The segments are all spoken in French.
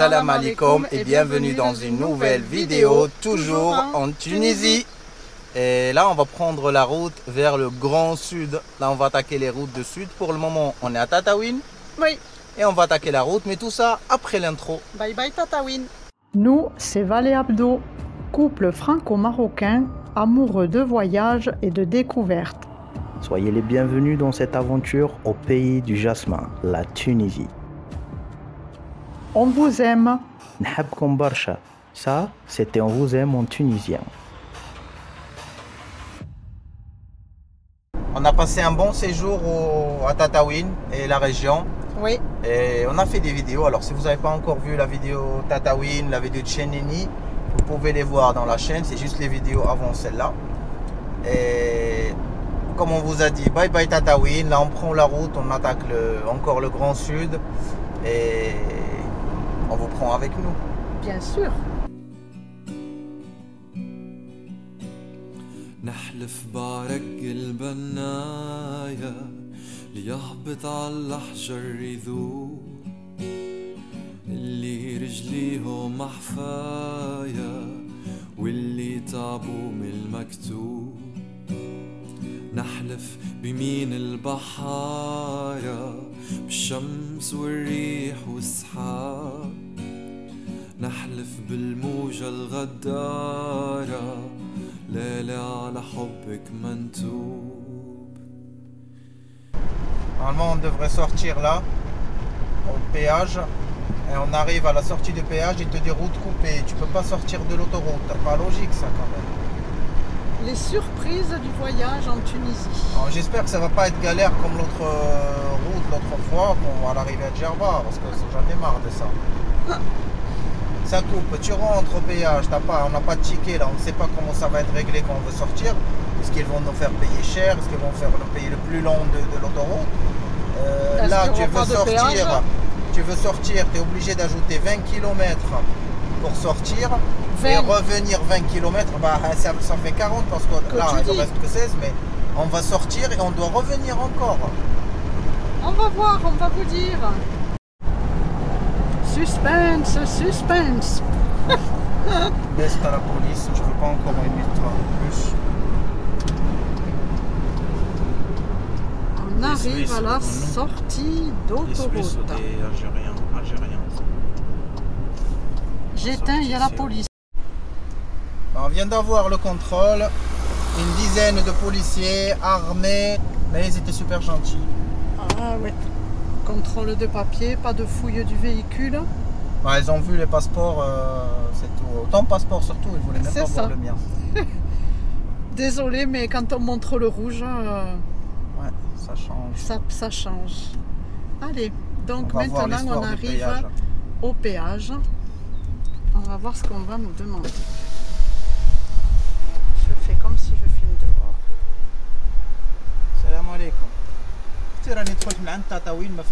Salam alaikum et bienvenue dans une nouvelle vidéo, toujours en Tunisie. Et là on va prendre la route vers le Grand Sud. Là on va attaquer les routes de Sud. Pour le moment on est à Tataouine. Oui. Et on va attaquer la route, mais tout ça après l'intro. Bye bye Tataouine. Nous, c'est Val et Abdo, couple franco-marocain, amoureux de voyage et de découverte. Soyez les bienvenus dans cette aventure au pays du jasmin, la Tunisie. On vous aime. Nhabkom barsha. Ça, c'était on vous aime en tunisien. On a passé un bon séjour à Tataouine et la région. Oui. Et on a fait des vidéos. Alors si vous n'avez pas encore vu la vidéo Tataouine, la vidéo de Cheneni, vous pouvez les voir dans la chaîne. C'est juste les vidéos avant celle-là. Et comme on vous a dit, bye bye Tataouine. Là on prend la route, on attaque encore le Grand Sud. Et on vous prend avec nous. Bien sûr. نحلف بعرق البناية ليهبط عالأحجار يذوب اللي رجليهم محفاية واللي تعبوا من المكتوب نحلف بمين البحارة بالشمس والريح والسحاب نحلف بالموجة الغدارة ليلة على حبك منتوب. Normalement on devrait sortir là au péage et on arrive à la sortie du péage, il te dit route coupée, tu peux pas sortir de l'autoroute, pas logique ça quand même. Les surprises du voyage en Tunisie. J'espère que ça va pas être galère comme l'autre route l'autre fois à l'arrivée à Djerba, parce que j'en ai marre de ça. Ça coupe, tu rentres au péage, on n'a pas de ticket là, on ne sait pas comment ça va être réglé quand on veut sortir. Est-ce qu'ils vont nous faire payer cher? Est-ce qu'ils vont faire le payer le plus long de l'autoroute? Là tu veux sortir, tu es obligé d'ajouter 20 km pour sortir. 20. Et revenir 20 km, ça fait 40 parce que là il ne reste que 16, mais on va sortir et on doit revenir encore. On va voir, on va vous dire. Suspense, suspense. Baisse à la police, je ne veux pas encore une minute en plus. On arrive à la sortie d'autoroute. Les Suisses ou des Algériens. J'éteins, il y a la police. On vient d'avoir le contrôle, une dizaine de policiers armés, mais ils étaient super gentils. Ah oui. Contrôle de papier, pas de fouille du véhicule. Ils ont vu les passeports, c'est tout. Ton passeport surtout, ils voulaient même pas voir le mien. Désolé, mais quand on montre le rouge, ouais, ça change. Ça change. Allez, donc maintenant on arrive au péage. On va voir ce qu'on va nous demander. Je fais comme si je filme dehors. Salam alaikum. راني دخلت من عند تطاوين ما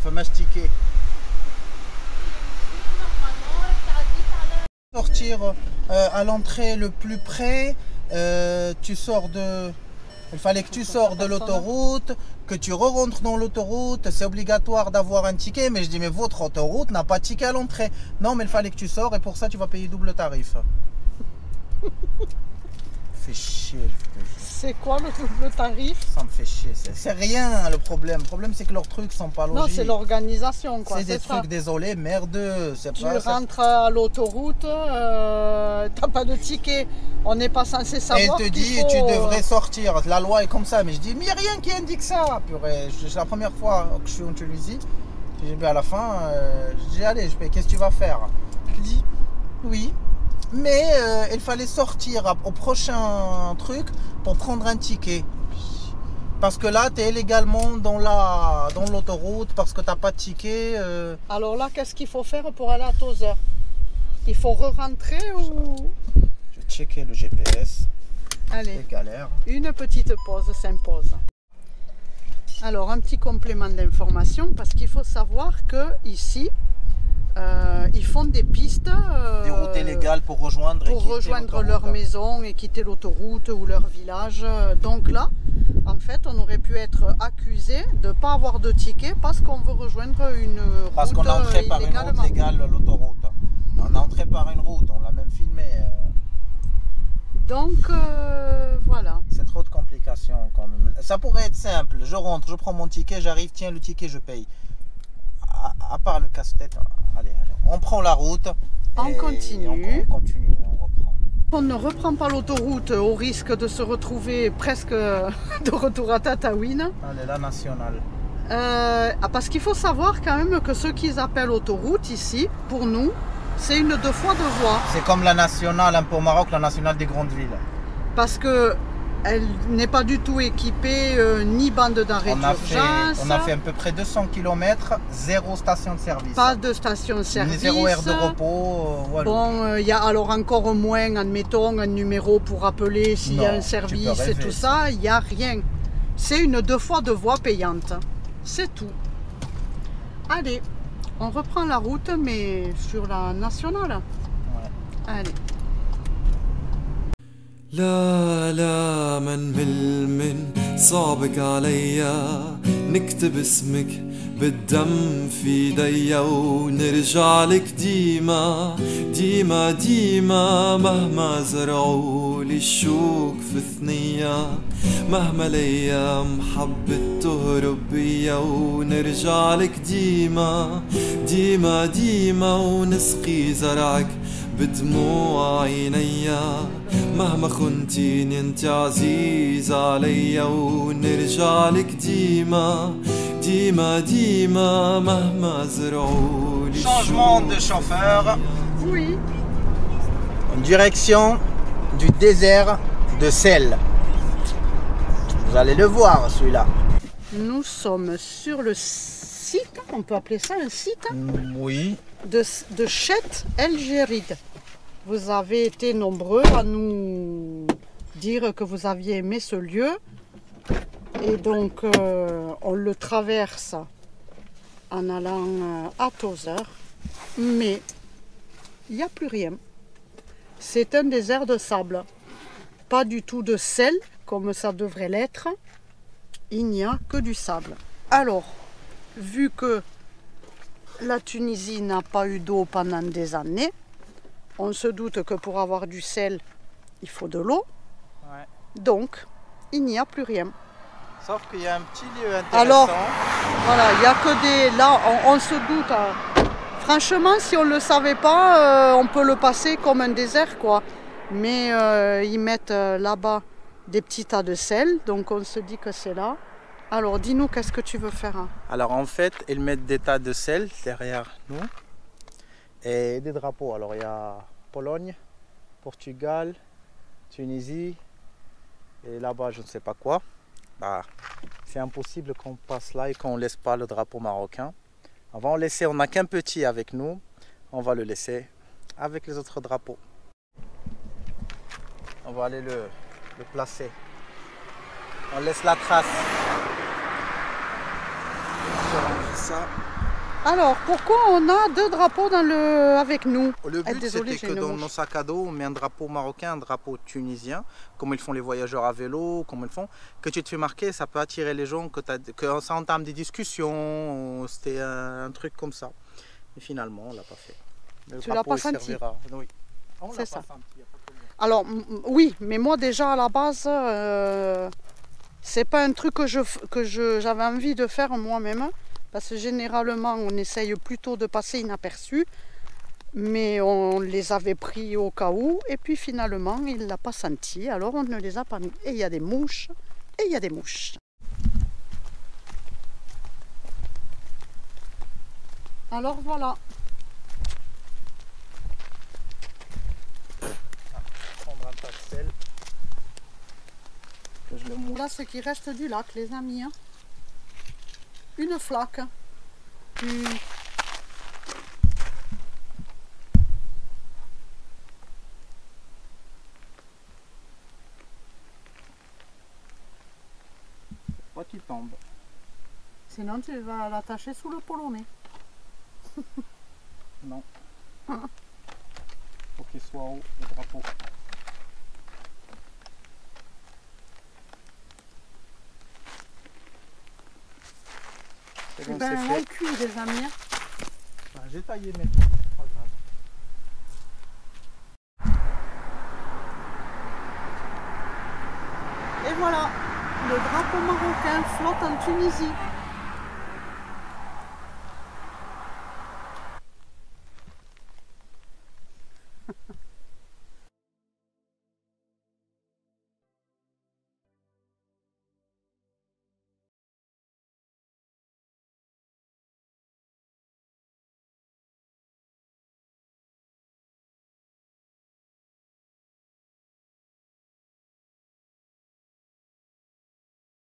فماش ticket. Sortir à l'entrée le plus près, il fallait que tu sors de l'autoroute, que tu re-rentres dans l'autoroute, c'est obligatoire d'avoir un ticket, mais je dis mais votre autoroute n'a pas de ticket à l'entrée. Non mais il fallait que tu sors et pour ça tu vas payer double tarif. Fait chier. C'est quoi le double tarif? Ça me fait chier. C'est rien le problème. Le problème c'est que leurs trucs sont pas logiques. Non, c'est l'organisation quoi. C'est des trucs désolés, merdeux. Tu rentres à l'autoroute, t'as pas de ticket. On n'est pas censé savoir. Et il te dit tu devrais sortir. La loi est comme ça. Mais je dis mais il n'y a rien qui indique ça. Purée. C'est la première fois que je suis en Tunisie. J'ai dit à la fin, je dis allez, qu'est-ce que tu vas faire? Il dit oui. Mais il fallait sortir au prochain truc pour prendre un ticket. Parce que là, tu es illégalement dans l'autoroute parce que tu n'as pas de ticket. Alors là, qu'est-ce qu'il faut faire pour aller à Tozeur? Il faut re-rentrer ou... Je vais checker le GPS. Allez, c'est galère. Une petite pause s'impose. Alors, un petit complément d'information parce qu'il faut savoir que ici, ils font des pistes. Des routes illégales pour rejoindre leur maison et quitter l'autoroute ou leur village. Donc là, en fait, on aurait pu être accusé de ne pas avoir de ticket parce qu'on veut rejoindre une route. Parce qu'on est entré par une route légale, l'autoroute. On est entré par une route, on l'a même filmé. Donc voilà. C'est trop de complications quand même. Ça pourrait être simple. Je rentre, je prends mon ticket, j'arrive, tiens le ticket, je paye. À part le casse-tête, allez, on prend la route. On continue. On continue, on reprend. On ne reprend pas l'autoroute au risque de se retrouver presque de retour à Tataouine. Allez, la nationale. Parce qu'il faut savoir quand même que ce qu'ils appellent autoroute ici, pour nous, c'est une 2 fois 2 voies. C'est comme la nationale un peu au Maroc, la nationale des grandes villes. Parce que elle n'est pas du tout équipée ni bande d'arrêt d'urgence. On a fait à peu près 200 km, 0 station de service. Pas de station de service. 0 aire de repos. Bon, il y a alors encore moins, admettons, un numéro pour appeler s'il y a un service et tout ça. Il n'y a rien. C'est une 2 fois 2 voies payante. C'est tout. Allez, on reprend la route, mais sur la nationale. Ouais. Allez. لا لا منمل من صعبك عليا نكتب اسمك بالدم في ايديا ونرجع لك ديما ديما ديما مهما زرعولي الشوك في ثنية مهما الايام حبت تهرب بيا ونرجع لك ديما ديما ديما ونسقي زرعك بدموع عينيا مهما خنتيني انت عزيز عليا ونرجع لك ديما ديما ديما مهما زرعولي. Changement de chauffeur. Oui. En direction du désert de sel. Vous allez le voir celui-là. Nous sommes sur le site, on peut appeler ça un site, Oui. de Chet El Géride. Vous avez été nombreux à nous dire que vous aviez aimé ce lieu. Et donc, on le traverse en allant à Tozeur. Mais il n'y a plus rien. C'est un désert de sable. Pas du tout de sel, comme ça devrait l'être. Il n'y a que du sable. Alors, vu que la Tunisie n'a pas eu d'eau pendant des années, on se doute que pour avoir du sel, il faut de l'eau. Ouais. Donc, il n'y a plus rien. Sauf qu'il y a un petit lieu intéressant. Alors, voilà, il n'y a que des... Là, on se doute. Hein. Franchement, si on ne le savait pas, on peut le passer comme un désert, quoi. Mais ils mettent là-bas des petits tas de sel, donc on se dit que c'est là. Alors, dis-nous, qu'est-ce que tu veux faire hein? Alors, en fait, ils mettent des tas de sel derrière nous. Et des drapeaux. Alors, il y a Pologne, Portugal, Tunisie. Et là-bas, je ne sais pas quoi. Bah, c'est impossible qu'on passe là et qu'on ne laisse pas le drapeau marocain. On va en laisser, on n'a qu'un petit avec nous. On va le laisser avec les autres drapeaux. On va aller le placer. On laisse la trace. Ça. Alors, pourquoi on a 2 drapeaux avec nous? Le but, c'était que dans nos sacs à dos, on met un drapeau marocain, un drapeau tunisien, comme ils font les voyageurs à vélo, comme ils font. Que tu te fais marquer, ça peut attirer les gens, que ça entame des discussions. C'était un truc comme ça. Et finalement, on ne l'a pas fait. Tu l'as pas senti? Oui. C'est ça. Alors, oui, mais moi déjà à la base, c'est pas un truc que j'avais envie de faire moi-même. Parce que généralement, on essaye plutôt de passer inaperçu. Mais on les avait pris au cas où. Et puis finalement, il ne l'a pas senti. Alors on ne les a pas mis. Et il y a des mouches. Et il y a des mouches. Alors voilà. Prendre un tas de sel. Que je le mouche. Là, ce qui reste du lac, les amis. Hein. Une flaque. Pas qu'il tombe. Sinon, tu vas l'attacher sous le polonais. soit haut, le drapeau. C'est bon, c'est on fait. cuit les amis. J'ai taillé maintenant, c'est pas grave. Et voilà, le drapeau marocain flotte en Tunisie.